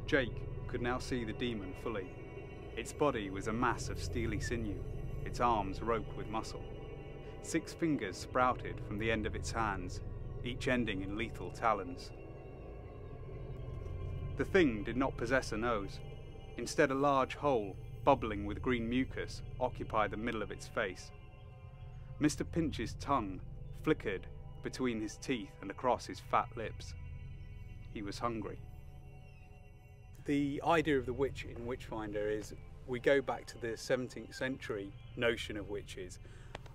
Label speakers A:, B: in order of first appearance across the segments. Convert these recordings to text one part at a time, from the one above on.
A: Jake could now see the demon fully. Its body was a mass of steely sinew, its arms roped with muscle. 6 fingers sprouted from the end of its hands, each ending in lethal talons. The thing did not possess a nose. Instead, a large hole, bubbling with green mucus, occupied the middle of its face. Mr. Pinch's tongue flickered between his teeth and across his fat lips. He was hungry. The idea of the witch in Witchfinder is we go back to the 17th century notion of witches.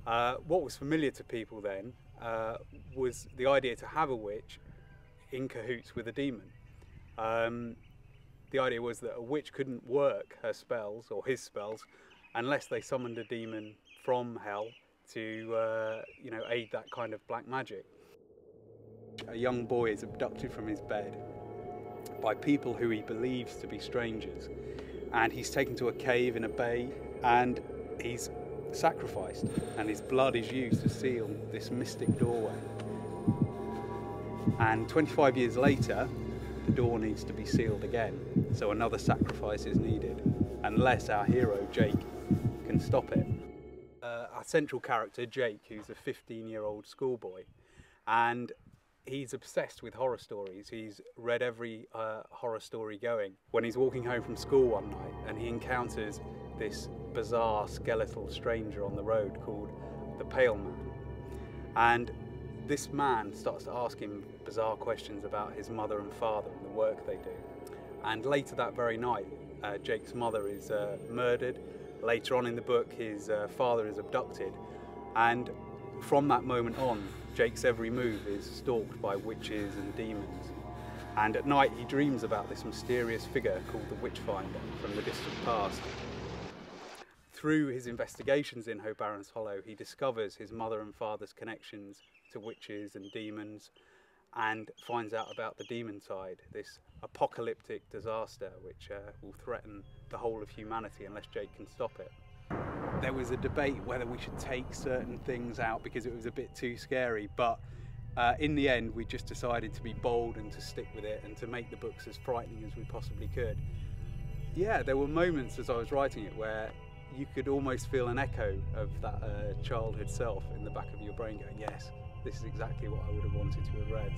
A: What was familiar to people then was the idea to have a witch in cahoots with a demon. The idea was that a witch couldn't work her spells or his spells unless they summoned a demon from hell to aid that kind of black magic. A young boy is abducted from his bed by people who he believes to be strangers, and he's taken to a cave in a bay and he's sacrificed, and his blood is used to seal this mystic doorway. And 25 years later, the door needs to be sealed again, so another sacrifice is needed, unless our hero Jake can stop it. Our central character Jake, who's a 15-year-old schoolboy, and he's obsessed with horror stories. He's read every horror story going. When he's walking home from school one night and he encounters this bizarre skeletal stranger on the road called the Pale Man, and this man starts to ask him bizarre questions about his mother and father and the work they do. And later that very night, Jake's mother is murdered. Later on in the book, his father is abducted, and from that moment on, Jake's every move is stalked by witches and demons. And at night he dreams about this mysterious figure called the Witchfinder from the distant past. Through his investigations in Hobarron's Hollow, he discovers his mother and father's connections to witches and demons, and finds out about the Demontide, this apocalyptic disaster which will threaten the whole of humanity unless Jake can stop it. There was a debate whether we should take certain things out because it was a bit too scary, but in the end we just decided to be bold and to stick with it and to make the books as frightening as we possibly could. Yeah, there were moments as I was writing it where you could almost feel an echo of that childhood self in the back of your brain going, yes, this is exactly what I would have wanted to have read.